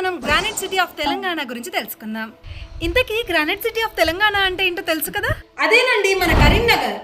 మనం granite city of Telangana గురించి తెలుసుకుందాం. ఇంతకీ గ్రానైట్ సిటీ ఆఫ్ తెలంగాణ అంటే ఏంటో తెలుసు కదా? అదేనండి మన కరీంనగర్.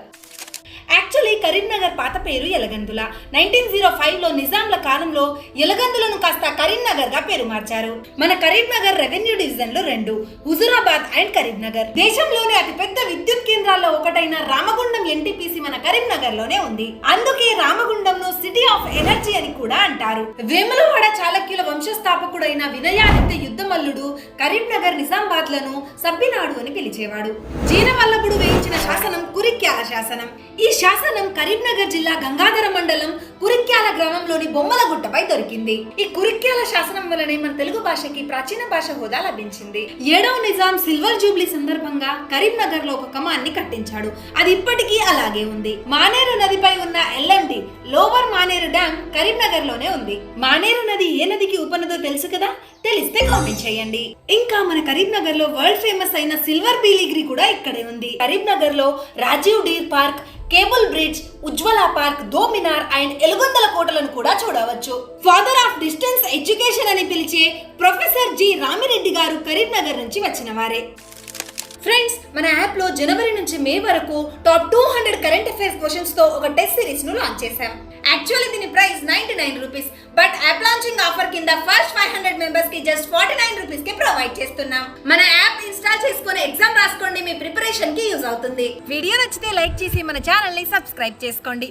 యాక్చువల్లీ కరీంనగర్ పాత పేరు ఎలగందుల. 1905లో నిజాంల కాలంలో ఎలగందులను కాస్త కరీంనగర్ గా పేరు మార్చారు. మన కరీంనగర్ రెవెన్యూ డివిజన్ లో 2, హుజురాబాద్ అండ్ కరీంనగర్. దేశంలోనే అతిపెద్ద విద్యుత్ కేంద్రాల్లో ఒకటైన రామగుండం ఎన్టీపీసీ మన కరీంనగర్ లోనే ఉంది. అందుకే రామగుండం ను సిటీ ఆఫ్ ఎనర్జీ అని కూడా అంటారు. వేములవాడ చాళుక్యుల వంశస్థాపకుడైన వినయాదిత్య యుద్ధమల్లుడు కరీంనగర్ నిజామాబాద్ లను సబ్బినాడు అని పిలిచేవాడు. జీనవల్లభుడు వేయించిన శాసనం కురిక్యాల శాసనం. ఈ శాసనం కరీంనగర్ జిల్లా గంగాధర మండలం కురిక్యాల గ్రామంలోని బొమ్మల గుట్టపై దొరికింది. ఈ కురిక్యాల శాసనం వలనే మన తెలుగు భాషకి ప్రాచీన భాష హోదా లభించింది. 7వ నిజాం సిల్వర్ జూబ్లీ సందర్భంగా కరీంనగర్ లో ఒక కమాన్ని కట్టించాడు. అది ఇప్పటికీ అలాగే ఉంది. మానేరు నదిపై ఉన్న LMD lower Maner dam Karimnagar లోనే ఉంది. మానేరు నది ఏ నదికి ఉపనదో తెలుసు కదా? తెలిస్తే కామెంట్ చేయండి. ఇంకా మన కరీంనగర్ లో వరల్డ్ ఫేమస్ అయిన సిల్వర్ బీలిగిరి కూడా ఇక్కడే ఉంది. కరీంనగర్ లో Rajiv deer park, cable bridge, Ujwala park, దోమినార్ అండ్ ఎలుగొందల కోటలను కూడా చూడవచ్చు. ఫాదర్ ఆఫ్ డిస్టెన్స్ ఎడ్యుకేషన్ అని పిలిచే ప్రొఫెసర్ జి రామిరెడ్డి గారు కరీంనగర్ నుంచి వచ్చిన వారే. ఫ్రెండ్స్, మన యాప్ లో జనవరి నుంచి మే వరకు టాప్ 200 కరెంట్ అఫైర్స్ క్వశ్చన్స్ తో ఒక టెస్ట్ సిరీస్ ను లాంచ్ చేశాం. యాక్చువల్లీ దీని price 99 rupees, but app launching offer కింద ఫస్ట్ 500 మెంబర్స్ కి జస్ట్ 49 రూపీస్ కి ప్రొవైడ్ చేస్తున్నాం. మన యాప్ ఇన్స్టాల్ చేసుకొని ఎగ్జామ్ రాసుకోండి, మీ ప్రిపరేషన్ కి యూజ్ అవుతుంది. వీడియో నచ్చితే లైక్ చేసి మన ఛానల్ ని సబ్స్క్రైబ్ చేసుకోండి.